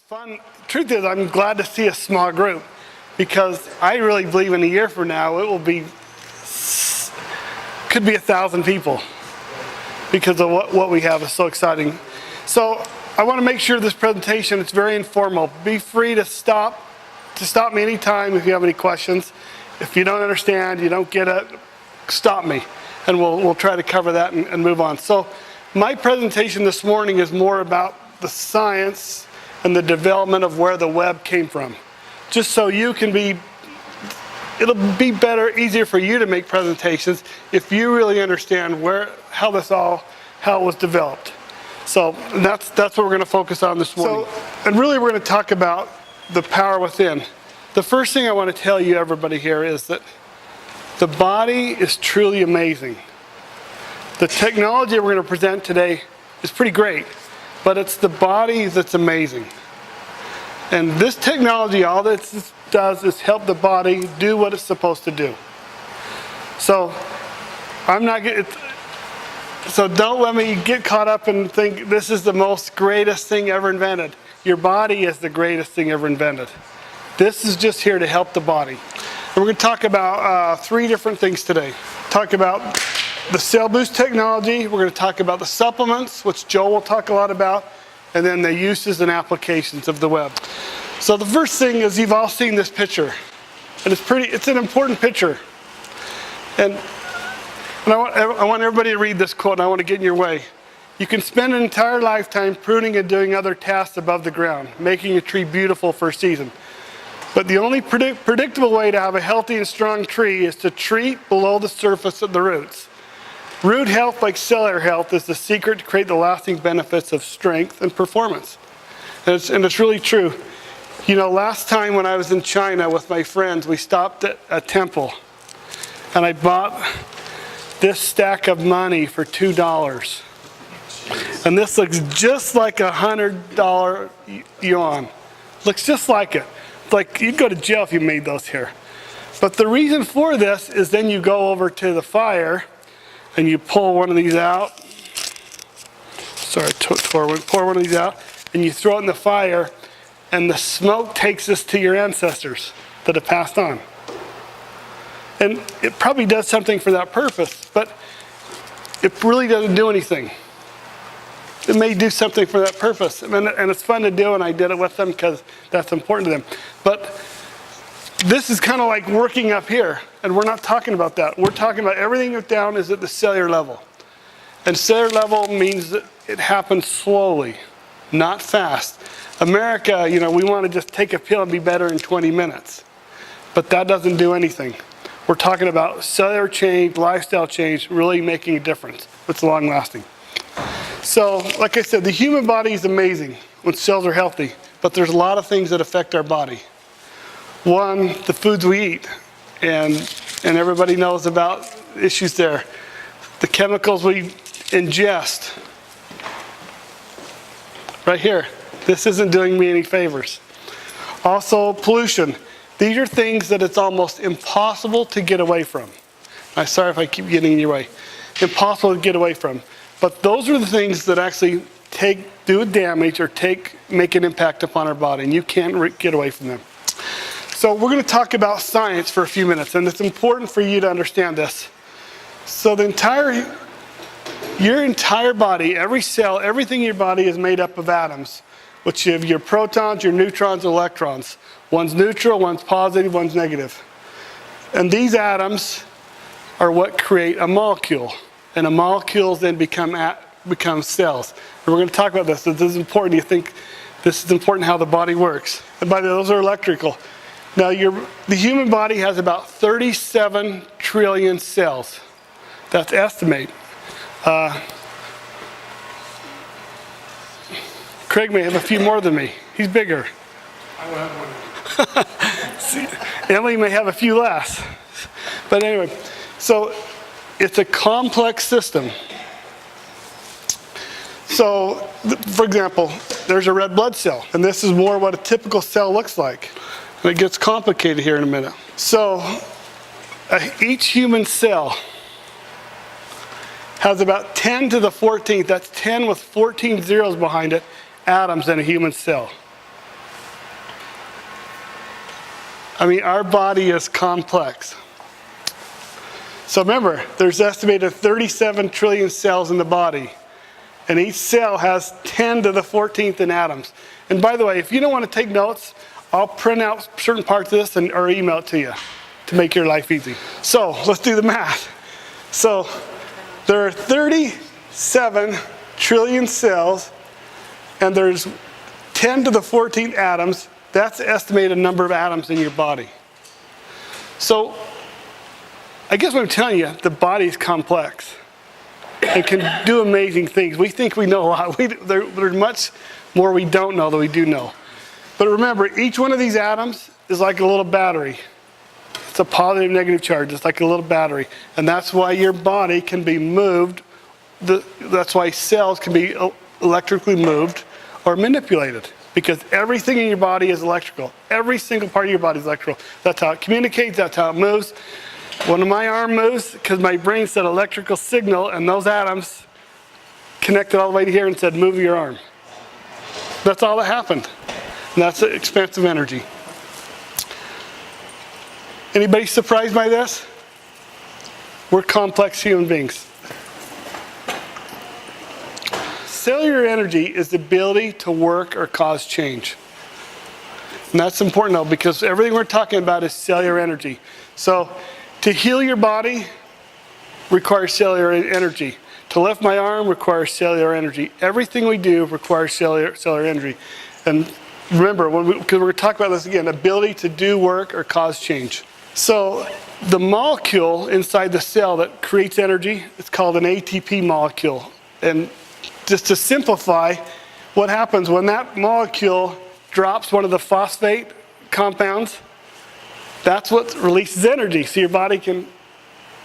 fun. Truth is, I'm glad to see a small group because I really believe in a year from now it will be, could be 1,000 people because of what we have is so exciting. So I want to make sure this presentation is very informal. Be free to stop me anytime if you have any questions. If you don't understand, you don't get it, stop me, and we'll try to cover that and move on. So my presentation this morning is more about the science and the development of where the web came from. Just so you can it'll be better, easier for you to make presentations if you really understand how it was developed. So that's what we're going to focus on this morning. And really we're going to talk about the power within. The first thing I want to tell you, everybody here, is that the body is truly amazing. The technology we're going to present today is pretty great, but it's the body that's amazing. And this technology, all that does is help the body do what it's supposed to do. So so don't let me get caught up and think this is the greatest thing ever invented. Your body is the greatest thing ever invented. This is just here to help the body. And we're going to talk about 3 different things today. Talk about the cell boost technology. We're going to talk about the supplements, which Joel will talk a lot about, and then the uses and applications of the web. So the first thing is, you've all seen this picture, and it's an important picture. And I want everybody to read this quote, and I want to get in your way. You can spend an entire lifetime pruning and doing other tasks above the ground, making a tree beautiful for a season. But the only predictable way to have a healthy and strong tree is to treat below the surface of the roots. Root health, like cellular health, is the secret to create the lasting benefits of strength and performance. And it's really true. You know, last time when I was in China with my friends, we stopped at a temple, and I bought this stack of money for $2. And this looks just like $100 yuan. Looks just like it. Like you'd go to jail if you made those here. But the reason for this is then you go over to the fire and you pull one of these out. Sorry, pour one of these out, and you throw it in the fire, and the smoke takes this to your ancestors that have passed on. And it probably does something for that purpose, but it really doesn't do anything. It may do something for that purpose, and it's fun to do, and I did it with them because that's important to them. But this is kind of like working up here, and we're not talking about that. We're talking about everything that's down is at the cellular level. And cellular level means that it happens slowly, not fast. America, you know, we want to just take a pill and be better in 20 minutes. But that doesn't do anything. We're talking about cellular change, lifestyle change, really making a difference. It's long lasting. So, like I said, the human body is amazing when cells are healthy, but there's a lot of things that affect our body. One, the foods we eat, and everybody knows about issues there. The chemicals we ingest. Right here. This isn't doing me any favors. Also, pollution. These are things that it's almost impossible to get away from. I'm sorry if I keep getting in your way. Impossible to get away from. But those are the things that actually do damage or make an impact upon our body, and you can't get away from them. So we're going to talk about science for a few minutes, and it's important for you to understand this. So your entire body, every cell, everything in your body is made up of atoms, which you have your protons, your neutrons, and electrons. One's neutral, one's positive, one's negative. And these atoms are what create a molecule. And the molecules then become cells. And we're going to talk about this. This is important. You think this is important how the body works. And by the way, those are electrical. Now, the human body has about 37 trillion cells. That's estimated. Craig may have a few more than me. He's bigger. I don't have one. Emily may have a few less. But anyway, so it's a complex system. So, for example, there's a red blood cell, and this is more what a typical cell looks like. And it gets complicated here in a minute. So, each human cell has about 10 to the 14th, that's 10 with 14 zeros behind it, atoms in a human cell. I mean, our body is complex. So remember, there's estimated 37 trillion cells in the body. And each cell has 10 to the 14th in atoms. And by the way, if you don't want to take notes, I'll print out certain parts of this or email it to you to make your life easy. So let's do the math. So there are 37 trillion cells, and there's 10 to the 14th atoms. That's the estimated number of atoms in your body. So I guess what I'm telling you, the body is complex and can do amazing things. We think we know a lot. There's much more we don't know than we do know. But remember, each one of these atoms is like a little battery. It's a positive, negative charge. It's like a little battery. And that's why your body can be moved. That's why cells can be electrically moved or manipulated. Because everything in your body is electrical. Every single part of your body is electrical. That's how it communicates. That's how it moves. When my arm moves, because my brain sent an electrical signal, and those atoms connected all the way to here and said, move your arm. That's all that happened. And that's expensive energy. Anybody surprised by this? We're complex human beings. Cellular energy is the ability to work or cause change. And that's important though, because everything we're talking about is cellular energy. So to heal your body requires cellular energy. To lift my arm requires cellular energy. Everything we do requires cellular energy. And remember, because we're going to talk about this again, ability to do work or cause change. So the molecule inside the cell that creates energy, it's called an ATP molecule. And just to simplify, what happens when that molecule drops one of the phosphate compounds, that's what releases energy. So your body can,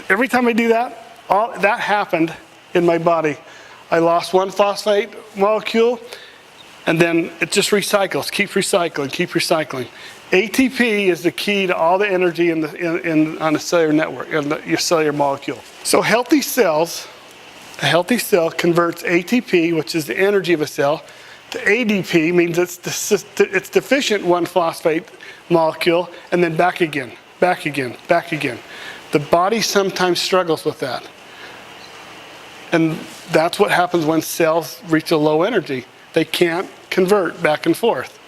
every time I do that, that happened in my body. I lost one phosphate molecule, and then it just recycles, keeps recycling, keep recycling. ATP is the key to all the energy on the cellular network, your cellular molecule. So healthy cells, a healthy cell converts ATP, which is the energy of a cell, to ADP, means it's deficient one phosphate molecule, and then back again, back again, back again. The body sometimes struggles with that. And that's what happens when cells reach a low energy. They can't convert back and forth.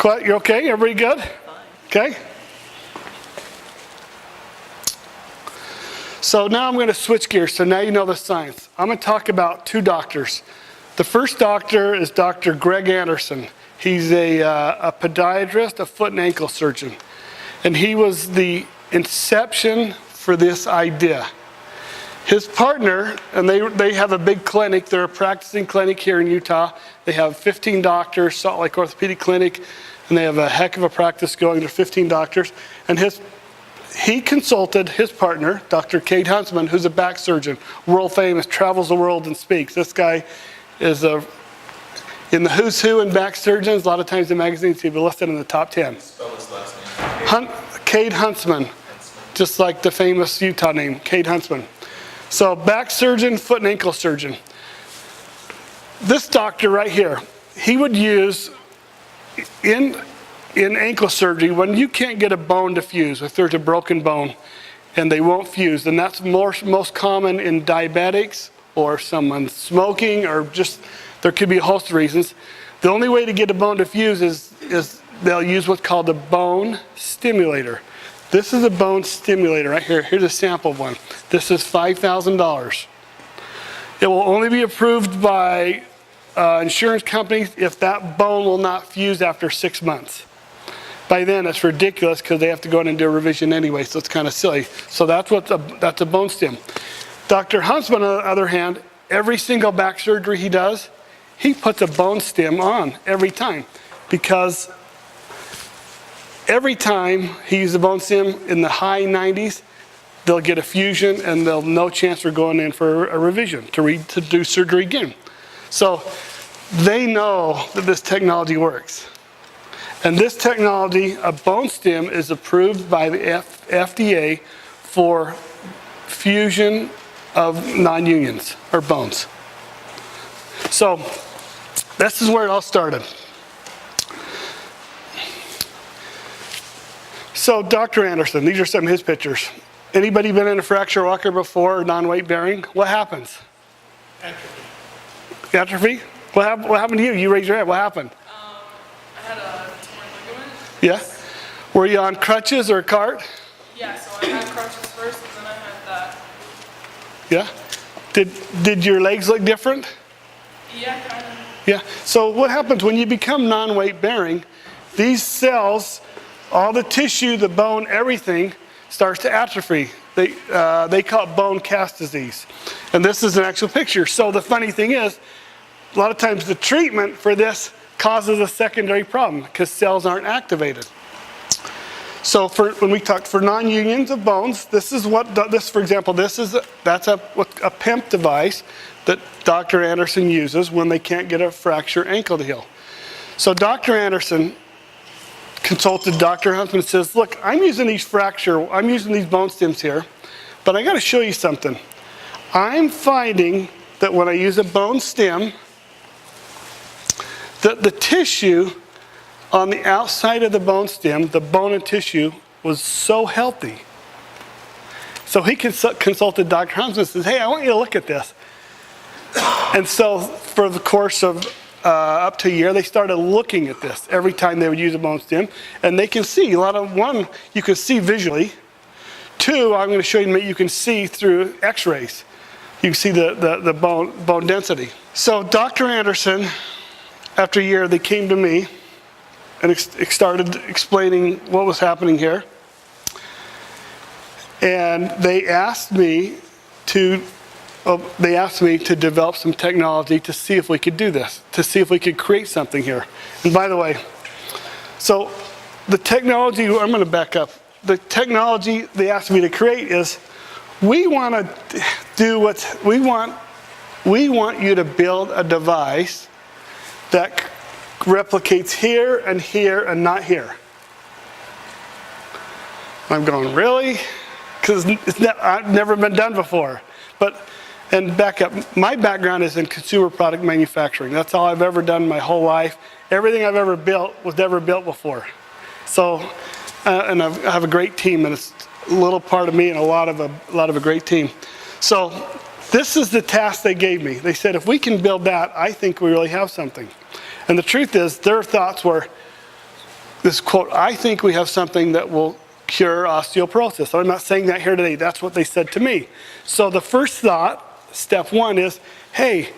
You okay? Everybody good? Okay? So now I'm going to switch gears. So now you know the science. I'm going to talk about two doctors. The first doctor is Dr. Greg Anderson. He's a podiatrist, a foot and ankle surgeon. And he was the inception for this idea. His partner, and they have a big clinic. They're a practicing clinic here in Utah. They have 15 doctors, Salt Lake Orthopedic Clinic, and they have a heck of a practice going. They're 15 doctors. And he consulted his partner, Dr. Cade Huntsman, who's a back surgeon, world famous, travels the world and speaks. This guy is in the who's who in back surgeons. A lot of times in magazines he'll be listed in the top 10. Spell his last name. Cade Huntsman, just like the famous Utah name, Cade Huntsman. So back surgeon, foot and ankle surgeon. This doctor right here, he would use in ankle surgery, when you can't get a bone to fuse, if there's a broken bone and they won't fuse, and that's most common in diabetics or someone smoking, or just, there could be a host of reasons. The only way to get a bone to fuse is they'll use what's called a bone stimulator. This is a bone stimulator right here. Here's a sample of one. This is $5,000. It will only be approved by insurance companies if that bone will not fuse after 6 months. By then, it's ridiculous because they have to go in and do a revision anyway, so it's kind of silly. So that's a bone stim. Dr. Huntsman, on the other hand, every single back surgery he does, he puts a bone stim on every time, because every time he uses a bone stim in the high 90s, they'll get a fusion and they'll no chance for going in for a revision to do surgery again. So they know that this technology works. And this technology, a bone stim, is approved by the FDA for fusion of non-unions or bones. So this is where it all started. So Dr. Anderson, these are some of his pictures. Anybody been in a fracture walker before or non-weight bearing? What happens? Atrophy. Atrophy? What happened to you? You raised your hand. What happened? I had a torn ligament. Yeah? Were you on crutches or a cart? Yeah, so I had crutches first, and then I had that. Yeah? Did your legs look different? Yeah, kind of. Yeah. So what happens when you become non-weight bearing? These cells, all the tissue, the bone, everything starts to atrophy. They call it bone cast disease. And this is an actual picture. So the funny thing is, a lot of times the treatment for this causes a secondary problem because cells aren't activated. So when we talk for non-unions of bones, this is what this, for example, that's a PIMP device that Dr. Anderson uses when they can't get a fractured ankle to heal. So Dr. Anderson consulted Dr. Huntsman and says, look, I'm using these bone stems here, but I got to show you something. I'm finding that when I use a bone stem, that the tissue on the outside of the bone stem, the bone and tissue, was so healthy. So he consulted Dr. Huntsman and says, hey, I want you to look at this. And so for the course of up to a year, they started looking at this every time they would use a bone stem. And they can see one, you can see visually. Two, I'm going to show you can see through x-rays. You can see the bone density. So Dr. Anderson, after a year, they came to me and started explaining what was happening here. And they asked me to develop some technology to see if we could do this, to see if we could create something here. And by the way, so the technology, I'm going to back up. The technology they asked me to create is, we want to do we want you to build a device that replicates here and not here. I'm going, really? Because I've never been done before. And back up, my background is in consumer product manufacturing. That's all I've ever done my whole life. Everything I've ever built was never built before. So, and I have a great team, and it's a little part of me and a lot of a great team. So this is the task they gave me. They said, if we can build that, I think we really have something. And the truth is, their thoughts were, this quote, I think we have something that will cure osteoporosis. I'm not saying that here today. That's what they said to me. So the first thought, step one, is, hey,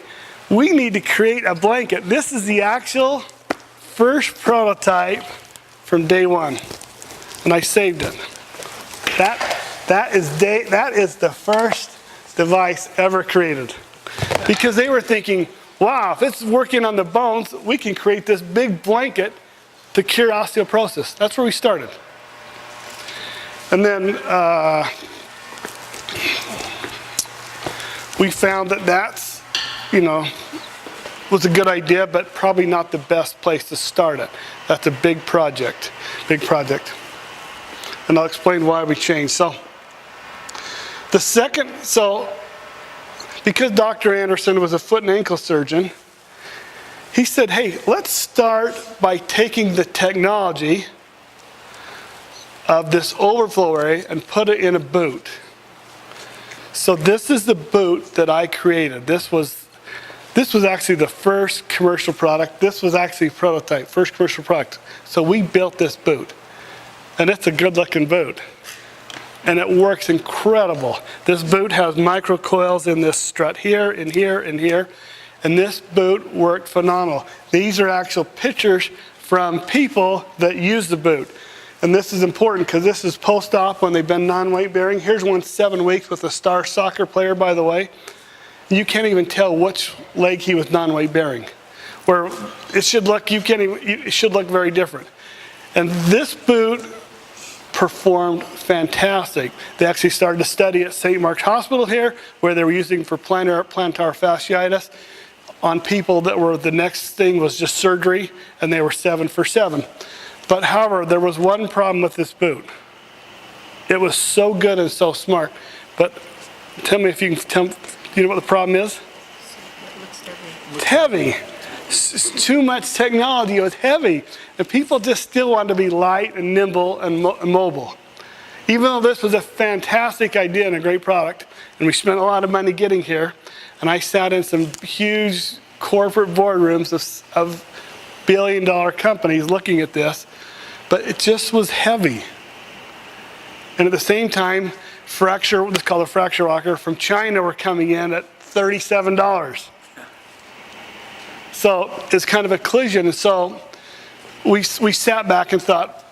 we need to create a blanket. This is the actual first prototype from day one. And I saved it. That is the first device ever created. Because they were thinking, wow, if it's working on the bones, we can create this big blanket to cure osteoporosis. That's where we started. And then we found that's, was a good idea, but probably not the best place to start it. That's a big project. And I'll explain why we changed. So because Dr. Anderson was a foot and ankle surgeon, he said, hey, let's start by taking the technology of this overflow area and put it in a boot. So this is the boot that I created. This was actually the first commercial product. This was actually a prototype, first commercial product. So we built this boot. And it's a good looking boot. And it works incredible. This boot has micro coils in this strut here, and here, and here. And this boot worked phenomenal. These are actual pictures from people that use the boot. And this is important because this is post-op when they've been non-weight bearing. Here's one 7 weeks with a star soccer player, by the way. You can't even tell which leg he was non-weight bearing. Where it should look, it should look very different. And this boot performed fantastic. They actually started to study at St. Mark's Hospital here, where they were using for plantar fasciitis on people that were, the next thing was just surgery, and they were 7 for 7. But however, there was one problem with this boot. It was so good and so smart. But tell me if you can tell, you know what the problem is? It's heavy. It's too much technology. It was heavy. And people just still wanted to be light and nimble and mobile. Even though this was a fantastic idea and a great product, and we spent a lot of money getting here, and I sat in some huge corporate boardrooms of billion-dollar companies looking at this, but it just was heavy. And at the same time, what's called a fracture rocker from China were coming in at $37. So it's kind of a collision. And so we sat back and thought,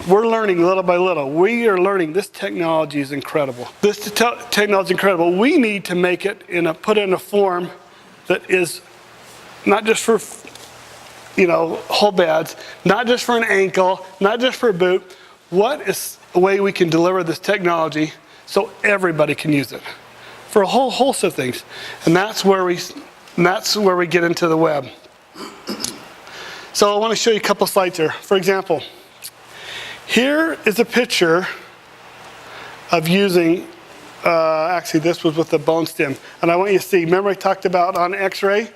we're learning little by little. We are learning this technology is incredible. This technology is incredible. We need to make it put it in a form that is not just for, whole beds, not just for an ankle, not just for a boot. What is a way we can deliver this technology so everybody can use it for a whole host of things? And that's where we get into the web. So I want to show you a couple slides here. For example, here is a picture of using, actually this was with the bone stem. And I want you to see, remember I talked about on x-ray?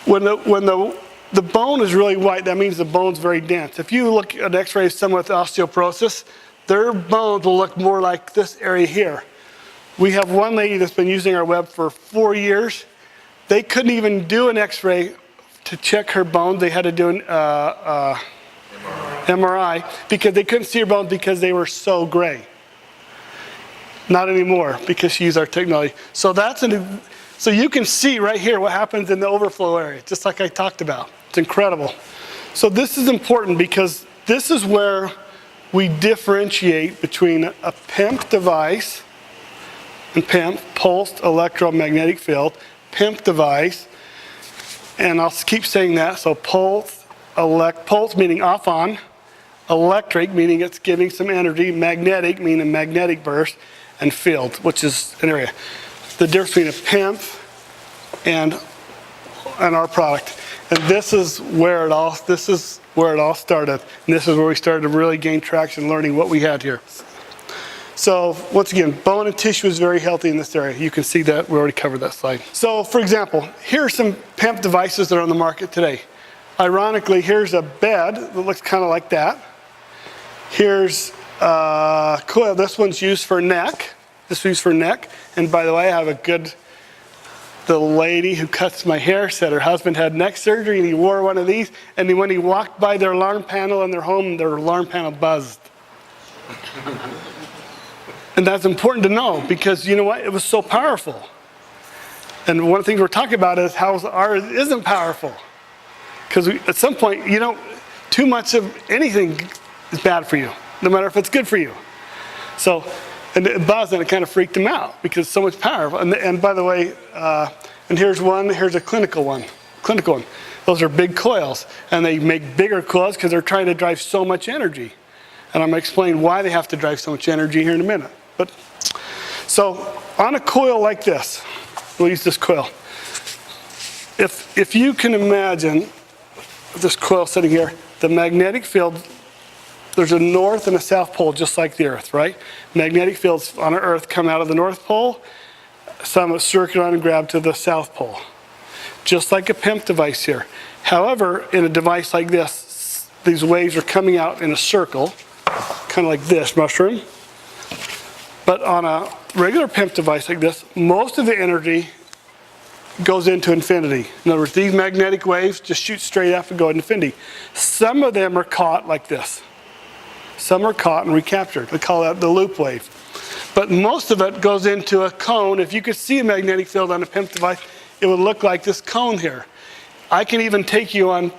When the bone is really white, that means the bone's very dense. If you look at x-ray of someone with osteoporosis, their bones will look more like this area here. We have one lady that's been using our web for 4 years. They couldn't even do an x-ray to check her bones. They had to do an MRI because they couldn't see her bones because they were so gray. Not anymore because she used our technology. So so you can see right here what happens in the overflow area, just like I talked about. It's incredible. So this is important because this is where we differentiate between a PEMF device and PEMF, pulsed electromagnetic field, PEMF device, and I'll keep saying that. So pulse meaning off on, electric meaning it's giving some energy, magnetic meaning a magnetic burst, and field, which is an area. The difference between a PEMF and our product. And this is where it all started. And this is where we started to really gain traction learning what we had here. So once again, bone and tissue is very healthy in this area. You can see that, we already covered that slide. So for example, here are some PEMF devices that are on the market today. Ironically, here's a bed that looks kind of like that. Here's a coil. This one's used for neck. This is used for neck. And by the way, I have the lady who cuts my hair said her husband had neck surgery and he wore one of these. And when he walked by their alarm panel in their home, their alarm panel buzzed. And that's important to know because you know what? It was so powerful. And one of the things we're talking about is how ours isn't powerful. Because at some point, too much of anything is bad for you, no matter if it's good for you. So, and it buzzed and it kind of freaked him out because it's so much power. And by the way, and here's a clinical one. Those are big coils. And they make bigger coils because they're trying to drive so much energy. And I'm going to explain why they have to drive so much energy here in a minute. So on a coil like this, we'll use this coil. If you can imagine this coil sitting here, the magnetic field, there's a north and a south pole just like the Earth, right? Magnetic fields on our Earth come out of the North Pole, some circle around and grab to the South Pole. Just like a PEMF device here. However, in a device like this, these waves are coming out in a circle, kind of like this mushroom. But on a regular PEMF device like this, most of the energy goes into infinity. In other words, these magnetic waves just shoot straight up and go into infinity. Some of them are caught like this. Some are caught and recaptured. We call that the loop wave. But most of it goes into a cone. If you could see a magnetic field on a PEMF device, it would look like this cone here. I can even take you on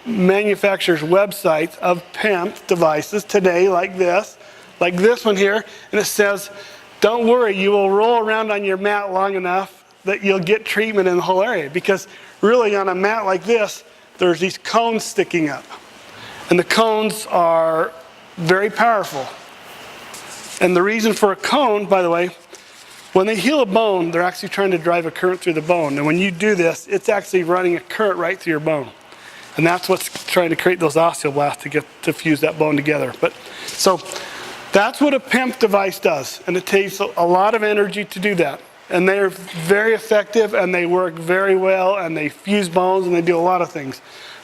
manufacturers' websites of PEMF devices today like this one here, and it says, don't worry, you will roll around on your mat long enough that you'll get treatment in the whole area. Because really on a mat like this, there's these cones sticking up. And the cones are very powerful. And the reason for a cone, by the way, when they heal a bone, they're actually trying to drive a current through the bone. And when you do this, it's actually running a current right through your bone. And that's what's trying to create those osteoblasts to fuse that bone together. So that's what a PEMF device does. And it takes a lot of energy to do that. and they're very effective, and they work very well, and they fuse bones, and they do a lot of things.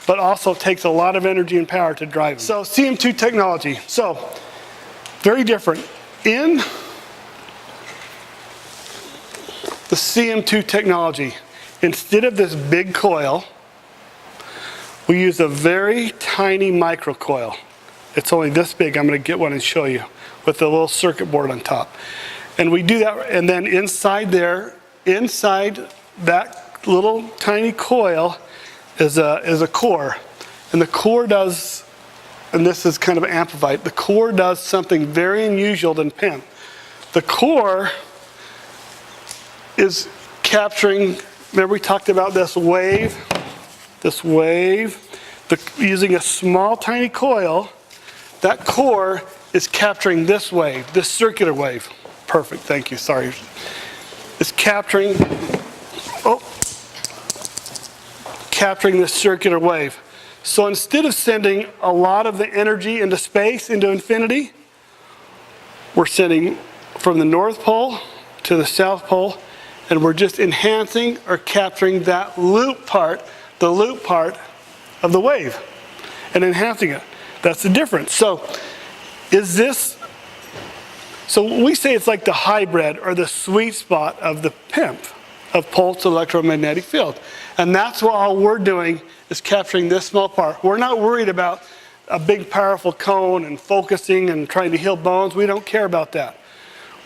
But also takes a lot of energy and power to drive them. So cm2 technology. So very different. In the cm2 technology, instead of this big coil, we use a very tiny microcoil. It's only this big. I'm going to get one and show you with a little circuit board on top. And we do that, and then inside there, inside that little tiny coil is a core. And the core does, and this is kind of amplified, the core does something very unusual than PEM. The core is capturing, remember we talked about this wave, using a small tiny coil, that core is capturing this wave, this circular wave. Perfect, thank you, sorry. It's capturing this circular wave. So instead of sending a lot of the energy into space, into infinity, we're sending from the North Pole to the South Pole, and we're just enhancing or capturing that loop part, the loop part of the wave, and enhancing it. That's the difference. So so we say it's like the hybrid or the sweet spot of the PEMF, of pulsed electromagnetic field. And that's what all we're doing is capturing this small part. We're not worried about a big powerful cone and focusing and trying to heal bones. We don't care about that.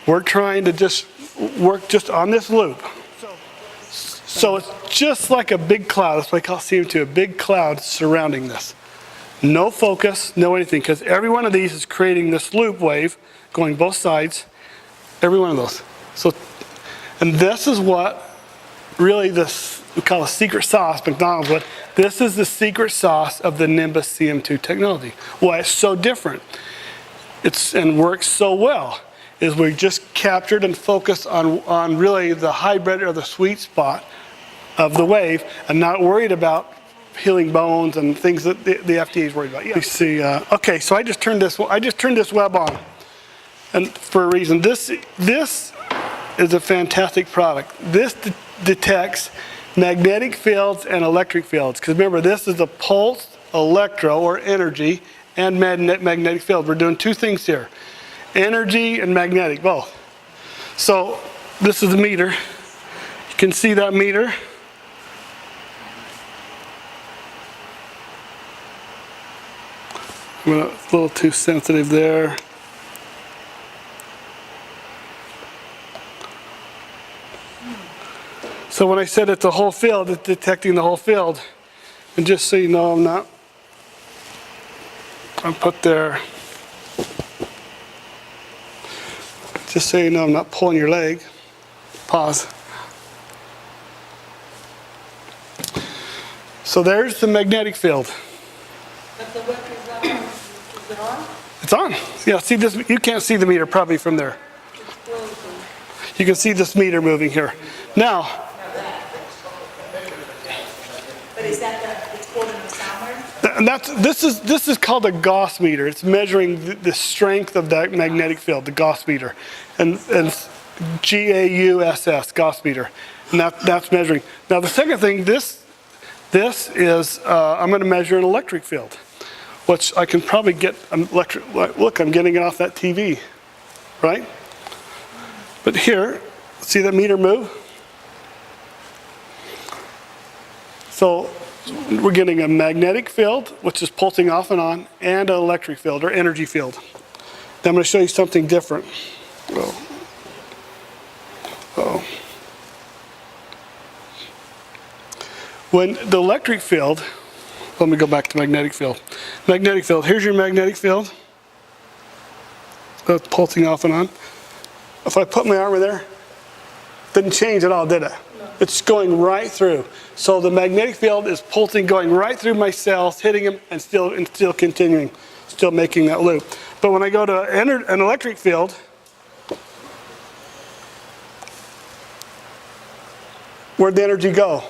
We're trying to just work just on this loop. So it's just like a big cloud. That's what I call cm2, a big cloud surrounding this. No focus, no anything, because every one of these is creating this loop wave going both sides, every one of those. So, and this is what really we call a secret sauce, McDonald's would. This is the secret sauce of the Nimbus cm2 technology. Why it's so different and works so well is we just captured and focused on really the hybrid or the sweet spot of the wave and not worried about healing bones and things that the FDA is worried about. Yeah. You see, okay, so I just turned this web on, and for a reason. This is a fantastic product. This detects magnetic fields and electric fields. Because remember, this is a pulsed electro or energy and magnetic field. We're doing two things here: energy and magnetic, both. So this is a meter. You can see that meter. I'm a little too sensitive there. So when I said it's a whole field, it's detecting the whole field. And just so you know, I'm put there. Just so you know, I'm not pulling your leg. Pause. So there's the magnetic field. But the web is on. Is it on? It's on. Yeah, see this, you can't see the meter probably from there. It's frozen. You can see this meter moving here. Now, But is that it's quoting the somewhere? and this is called a Gauss meter. It's measuring the strength of that magnetic field, the Gauss meter, and Gauss, Gauss meter, and that's measuring. Now the second thing, this is I'm going to measure an electric field, which I can probably get an electric. Look, I'm getting it off that TV, right? But here, see that meter move? So we're getting a magnetic field, which is pulsing off and on, and an electric field or energy field. Then I'm going to show you something different. When the electric field, let me go back to magnetic field. Magnetic field, here's your magnetic field. That's pulsing off and on. If I put my arm in there, didn't change at all, did it? No. It's going right through. So the magnetic field is pulsing, going right through my cells, hitting them, and still continuing, still making that loop. But when I go to an electric field, where'd the energy go?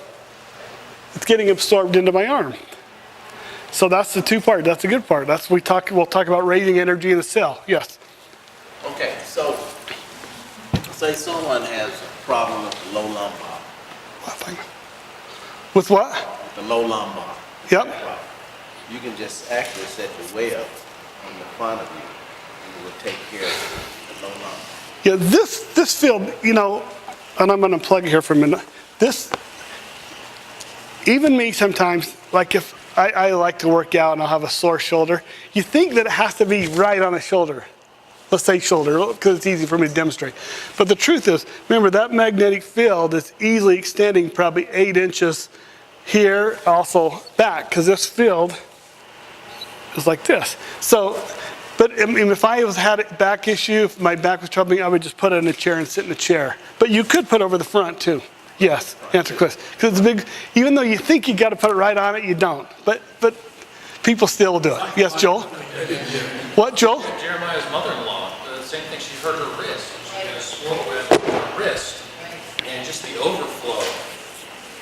It's getting absorbed into my arm. So that's the two part. That's the good part. We'll talk about raising energy in the cell. Yes. Okay, so say someone has problem with the low lumbar, With what? the low lumbar. Yep. Problem. You can just actually set the web on the front of you, and it will take care of the low lumbar. Yeah, this field, you know, and I'm going to plug it here for a minute. This, even me sometimes, like if I like to work out and I'll have a sore shoulder, you think that it has to be right on the shoulder. Let's say shoulder, because it's easy for me to demonstrate. But the truth is, remember that magnetic field is easily extending probably 8 inches here, also back, because this field is like this. So, but I mean, if I had a back issue, if my back was troubling, I would just put it in a chair and sit in the chair. But you could put it over the front too. Yes, answer question. Because it's big, even though you think you got to put it right on it, you don't. But people still do it. Yes, Joel? What, Joel? Jeremiah's mother-in-law, the same thing, she hurt her wrist. She had a swirl with her wrist, and just the overflow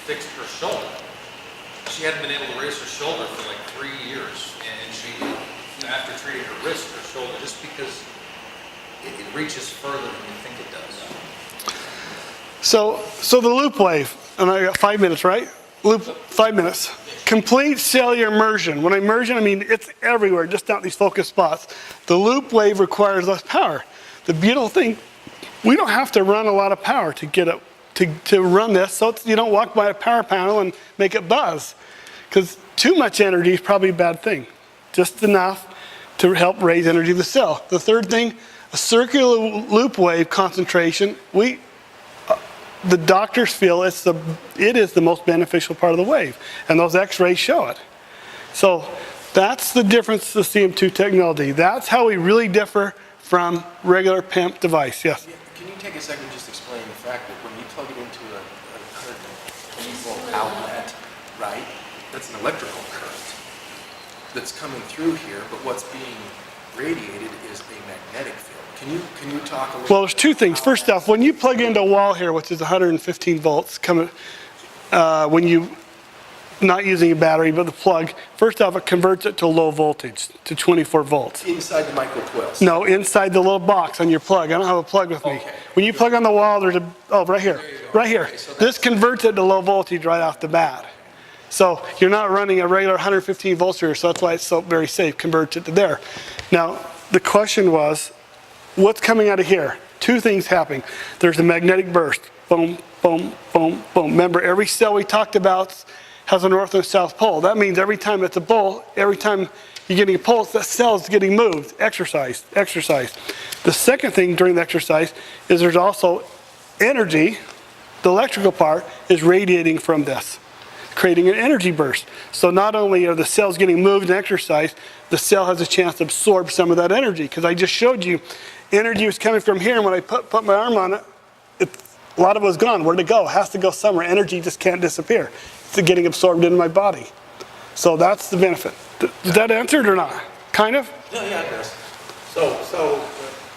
fixed her shoulder. She hadn't been able to raise her shoulder for like 3 years, and she, you know, after treating her wrist, her shoulder, just because it reaches further than you think it does. So the loop wave, and I got 5 minutes, right? Loop, 5 minutes. Complete cellular immersion. When I immersion, I mean it's everywhere, just not these focus spots. The loop wave requires less power. The beautiful thing, we don't have to run a lot of power to get it, to run this, so you don't walk by a power panel and make it buzz. Because too much energy is probably a bad thing. Just enough to help raise energy of the cell. The third thing, a circular loop wave concentration, the doctors feel it is the most beneficial part of the wave, and those x-rays show it. So that's the difference of the cm2 technology. That's how we really differ from regular PEMP device. Yes? Yeah, can you take a second and just explain the fact that when you plug it into a 120-volt outlet, right, that's an electrical current that's coming through here, but what's being radiated is a magnetic field. Can you talk a little? Well, there's two things. First off, when you plug into a wall here, which is 115 volts, coming, when you not using a battery but the plug, first off, it converts it to low voltage, to 24 volts. Inside the micro coils? No, inside the little box on your plug. I don't have a plug with me. Okay. When you plug on the wall, there's right here, right here. Okay, so This converts it to low voltage right off the bat. So you're not running a regular 115 volts here, so that's why it's so very safe, converts it to there. Now, the question was, what's coming out of here? Two things happening. There's a magnetic burst. Boom, boom, boom, boom. Remember, every cell we talked about has a north and south pole. That means every time it's a pole, every time you're getting a pulse, that cell is getting moved, exercised. The second thing during the exercise is there's also energy. The electrical part is radiating from this, creating an energy burst. So not only are the cells getting moved and exercised, the cell has a chance to absorb some of that energy. Because I just showed you, energy was coming from here, and when I put my arm on it, a lot of it was gone. Where'd it go? It has to go somewhere. Energy just can't disappear. It's getting absorbed into my body. So that's the benefit. Did that answer it or not? Kind of? Yeah, it does. So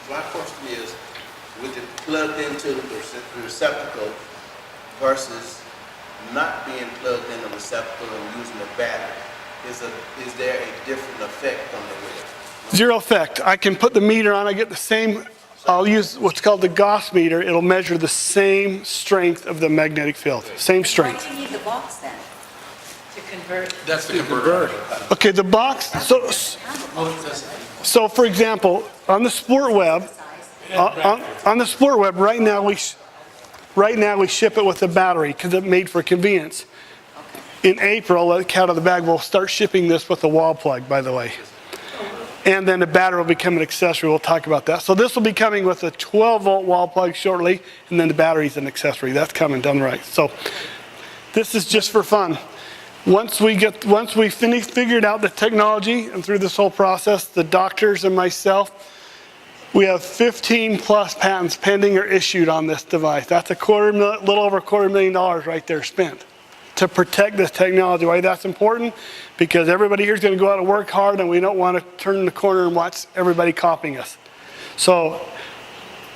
my question is, with it plugged into the receptacle versus not being plugged in the receptacle and using a battery, is there a different effect on the web? Zero effect. I can put the meter on, I get the same, I'll use what's called the Gauss meter. It'll measure the same strength of the magnetic field. Same strength. Why do you need the box then? To convert? That's the converter. Okay, the box, so for example, on the sport web, on the sport web, right now we ship it with a battery because it's made for convenience. In April, let the cat out of the bag, we'll start shipping this with a wall plug, by the way. And then the battery will become an accessory. We'll talk about that. So this will be coming with a 12-volt wall plug shortly, and then the battery's an accessory. That's coming done right. So this is just for fun. Once we figured out the technology, and through this whole process, the doctors and myself, we have 15 plus patents pending or issued on this device. That's little over $250,000 right there spent to protect this technology. Why that's important? Because everybody here is going to go out and work hard, and we don't want to turn the corner and watch everybody copying us. So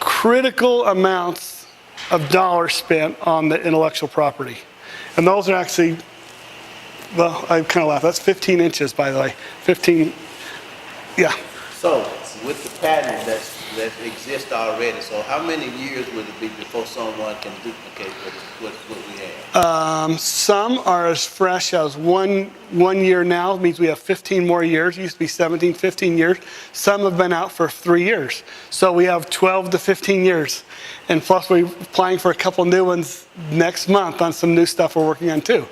critical amounts of dollars spent on the intellectual property. And those are actually, well, I kind of laugh. That's 15 inches, by the way. 15, yeah. So with the patent that's that exist already. So how many years would it be before someone can duplicate what we have? Some are as fresh as one year now. It means we have 15 more years. It used to be 17, 15 years. Some have been out for 3 years. So we have 12 to 15 years. And plus we're applying for a couple new ones next month on some new stuff we're working on too.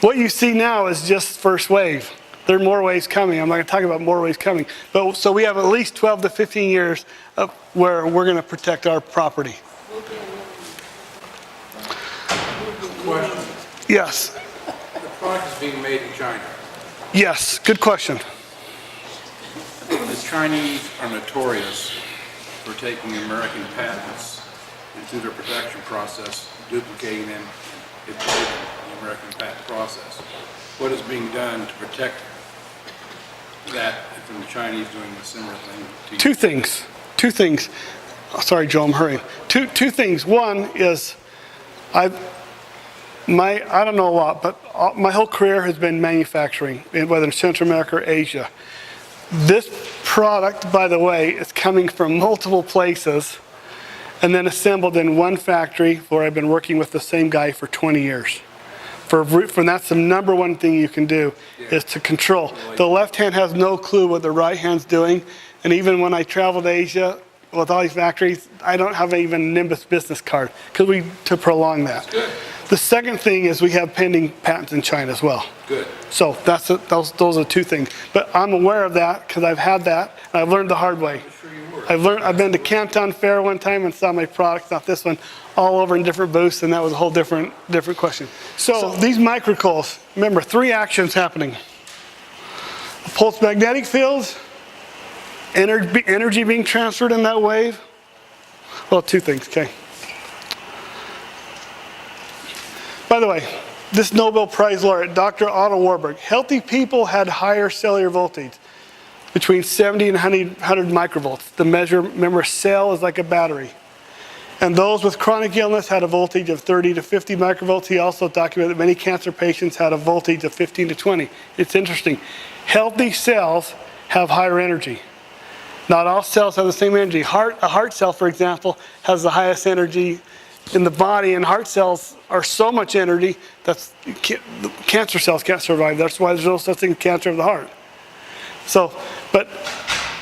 What you see now is just first wave. There are more waves coming. I'm not going to talk about more waves coming. But so we have at least 12 to 15 years of where we're going to protect our property. Question. Yes. The product is being made in China. Yes. Good question. The Chinese are notorious for taking American patents and through their production process, duplicating them and avoiding the American patent process. What is being done to protect that from the Chinese doing a similar thing to you? Two things. Oh, sorry, Joe, I'm hurrying. Two things. One is I don't know a lot, but my whole career has been manufacturing, whether in Central America or Asia. This product, by the way, is coming from multiple places and then assembled in one factory where I've been working with the same guy for 20 years. That's the number one thing you can do, is to control. The left hand has no clue what the right hand's doing, and even when I travel to Asia with all these factories, I don't have even a Nimbus business card to prolong that. Good. The second thing is we have pending patents in China as well. Good. So those are two things. But I'm aware of that because I've had that, and I've learned the hard way. I've been to Canton Fair one time and saw my products, not this one, all over in different booths, and that was a whole different question. So these microcoils, remember, 3 actions happening. A pulse magnetic field, energy being transferred in that wave. Well, 2 things, okay. By the way, this Nobel Prize laureate, Dr. Otto Warburg, healthy people had higher cellular voltage, between 70 and 100 microvolts. The measure, remember, a cell is like a battery. And those with chronic illness had a voltage of 30 to 50 microvolts. He also documented that many cancer patients had a voltage of 15 to 20. It's interesting. Healthy cells have higher energy. Not all cells have the same energy. A heart cell, for example, has the highest energy in the body, and heart cells are so much energy that cancer cells can't survive. That's why there's no such thing as cancer of the heart. So, but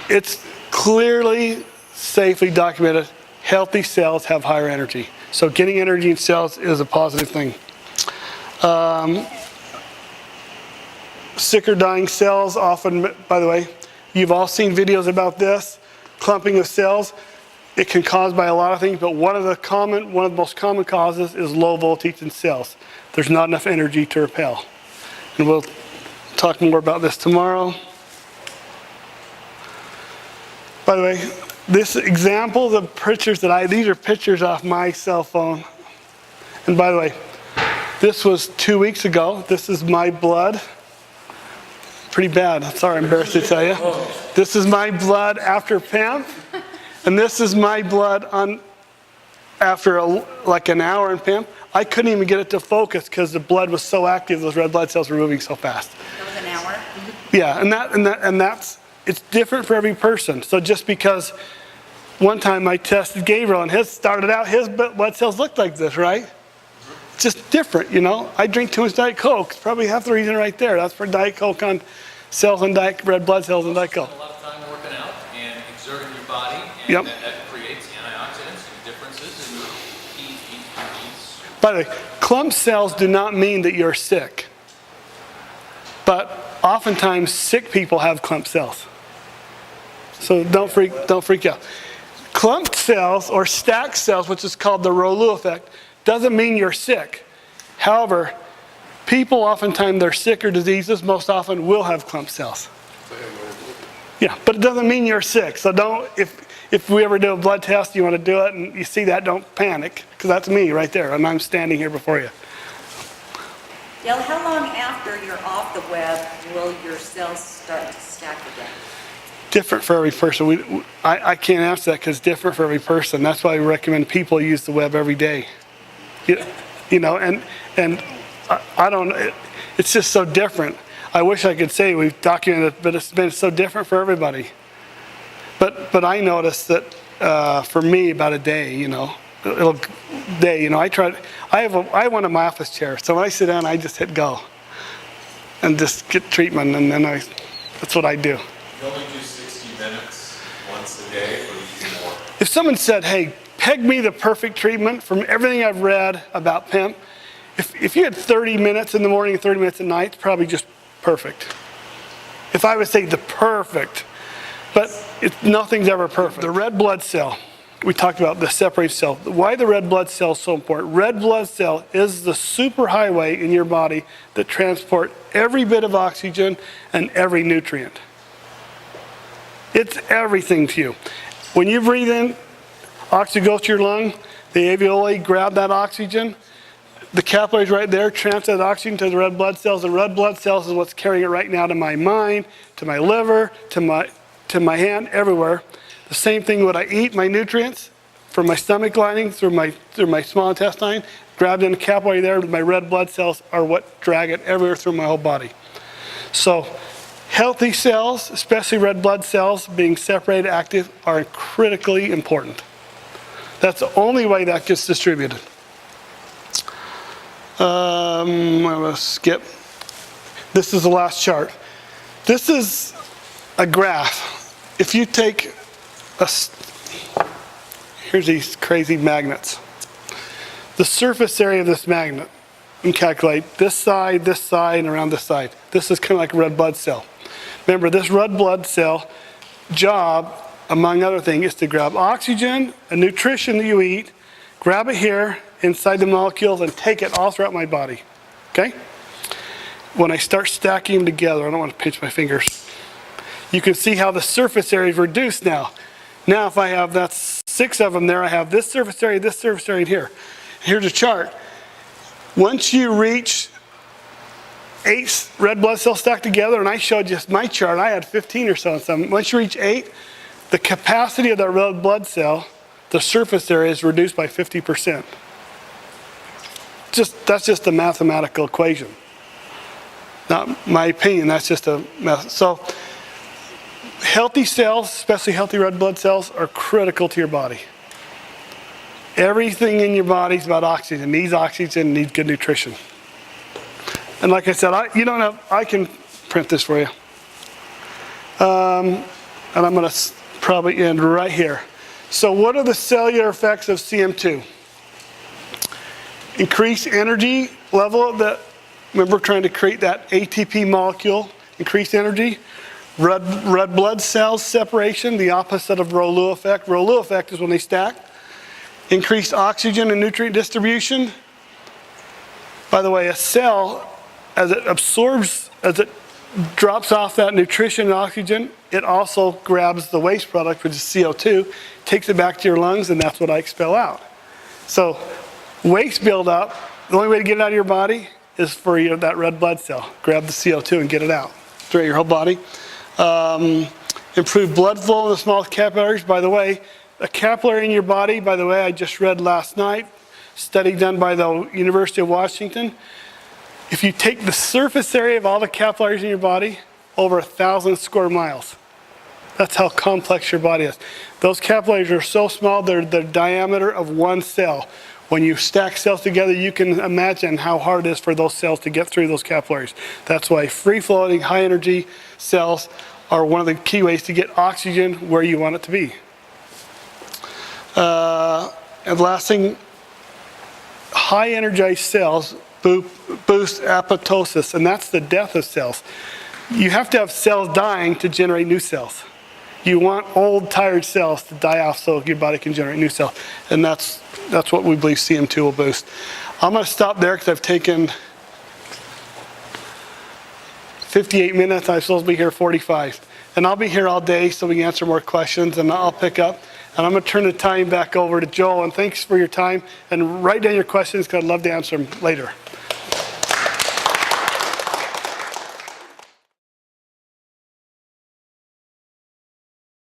it's clearly, safely documented, healthy cells have higher energy. So getting energy in cells is a positive thing. Sick or dying cells often, by the way, you've all seen videos about this, clumping of cells. It can cause by a lot of things, but one of the most common causes is low voltage in cells. There's not enough energy to repel. And we'll talk more about this tomorrow. By the way, this example, the pictures these are pictures off my cell phone. And by the way, this was 2 weeks ago. This is my blood. Pretty bad. Sorry, I'm embarrassed to tell you. This is my blood after PEMP. And this is my blood after like an hour in PEMP. I couldn't even get it to focus because the blood was so active, those red blood cells were moving so fast. That was an hour? Yeah, and that's, it's different for every person. So just because one time I tested Gabriel and his blood cells looked like this, right? It's just different, you know? I drink too much Diet Coke. It's probably half the reason right there. That's for Diet Coke on cells and red blood cells and Diet Coke. A lot of time working out and exerting your body, and Yep. that creates antioxidants and differences in heat. By the way, clump cells do not mean that you're sick. But oftentimes sick people have clump cells. So don't freak out. Clumped cells or stacked cells, which is called the Rolu effect, doesn't mean you're sick. However, people oftentimes, they're sick or diseases, most often will have clump cells. Yeah, but it doesn't mean you're sick. So don't, if we ever do a blood test, you want to do it and you see that, don't panic, because that's me right there, and I'm standing here before you. Dale, how long after you're off the web will your cells start to stack again? Different for every person. I can't answer that because it's different for every person. That's why we recommend people use the web every day. You know, and I don't, it's just so different. I wish I could say we've documented it, but it's been so different for everybody. But I noticed that for me, about a day, you know. I have one in my office chair, so when I sit down, I just hit go and just get treatment, and then that's what I do. You only do 60 minutes once a day, or you do more? If someone said, hey, peg me the perfect treatment from everything I've read about PIMP, if you had 30 minutes in the morning and 30 minutes at night, it's probably just perfect. If I would say the perfect, but nothing's ever perfect. The red blood cell, we talked about the separated cell. Why the red blood cell is so important? Red blood cell is the superhighway in your body that transport every bit of oxygen and every nutrient. It's everything to you. When you breathe in, oxygen goes to your lung, the alveoli grab that oxygen, the capillaries right there transfer that oxygen to the red blood cells. The red blood cells is what's carrying it right now to my mind, to my liver, to my hand, everywhere. The same thing when I eat my nutrients from my stomach lining through my small intestine, grabbed in the capillary there, my red blood cells are what drag it everywhere through my whole body. So healthy cells, especially red blood cells, being separated active are critically important. That's the only way that gets distributed. I'm going to skip. This is the last chart. This is a graph. If you take here's these crazy magnets. The surface area of this magnet, you can calculate this side, and around this side. This is kind of like a red blood cell. Remember, this red blood cell job, among other things, is to grab oxygen and nutrition that you eat, grab it here inside the molecules, and take it all throughout my body. Okay? When I start stacking them together, I don't want to pinch my fingers, you can see how the surface area is reduced now. Now, if I have that 6 of them there, I have this surface area, and here. Here's a chart. Once you reach 8 red blood cells stacked together, and I showed just my chart, I had 15 or so. Once you reach 8, the capacity of that red blood cell, the surface area, is reduced by 50%. That's just a mathematical equation. Not my opinion, that's just a math. So healthy cells, especially healthy red blood cells, are critical to your body. Everything in your body is about oxygen, needs good nutrition. And like I said, I can print this for you. And I'm going to probably end right here. So what are the cellular effects of cm2? Increase energy level of the, remember trying to create that ATP molecule, increase energy. Red blood cells separation, the opposite of Rowley effect. Rowley effect is when they stack. Increased oxygen and nutrient distribution. By the way, a cell, as it absorbs, as it drops off that nutrition and oxygen, it also grabs the waste product, which is CO2, takes it back to your lungs, and that's what I expel out. So waste buildup, the only way to get it out of your body is for that red blood cell. Grab the CO2 and get it out throughout your whole body. Improve blood flow in the small capillaries. By the way, a capillary in your body, by the way, I just read last night, study done by the University of Washington. If you take the surface area of all the capillaries in your body, over 1,000 square miles. That's how complex your body is. Those capillaries are so small, they're the diameter of one cell. When you stack cells together, you can imagine how hard it is for those cells to get through those capillaries. That's why free-floating, high-energy cells are one of the key ways to get oxygen where you want it to be. And last thing, high-energized cells boost apoptosis, and that's the death of cells. You have to have cells dying to generate new cells. You want old, tired cells to die off so your body can generate new cells. And that's what we believe cm2 will boost. I'm going to stop there because I've taken 58 minutes. I'm supposed to be here 45. And I'll be here all day so we can answer more questions, and I'll pick up. And I'm going to turn the time back over to Joel. And thanks for your time. And write down your questions because I'd love to answer them later.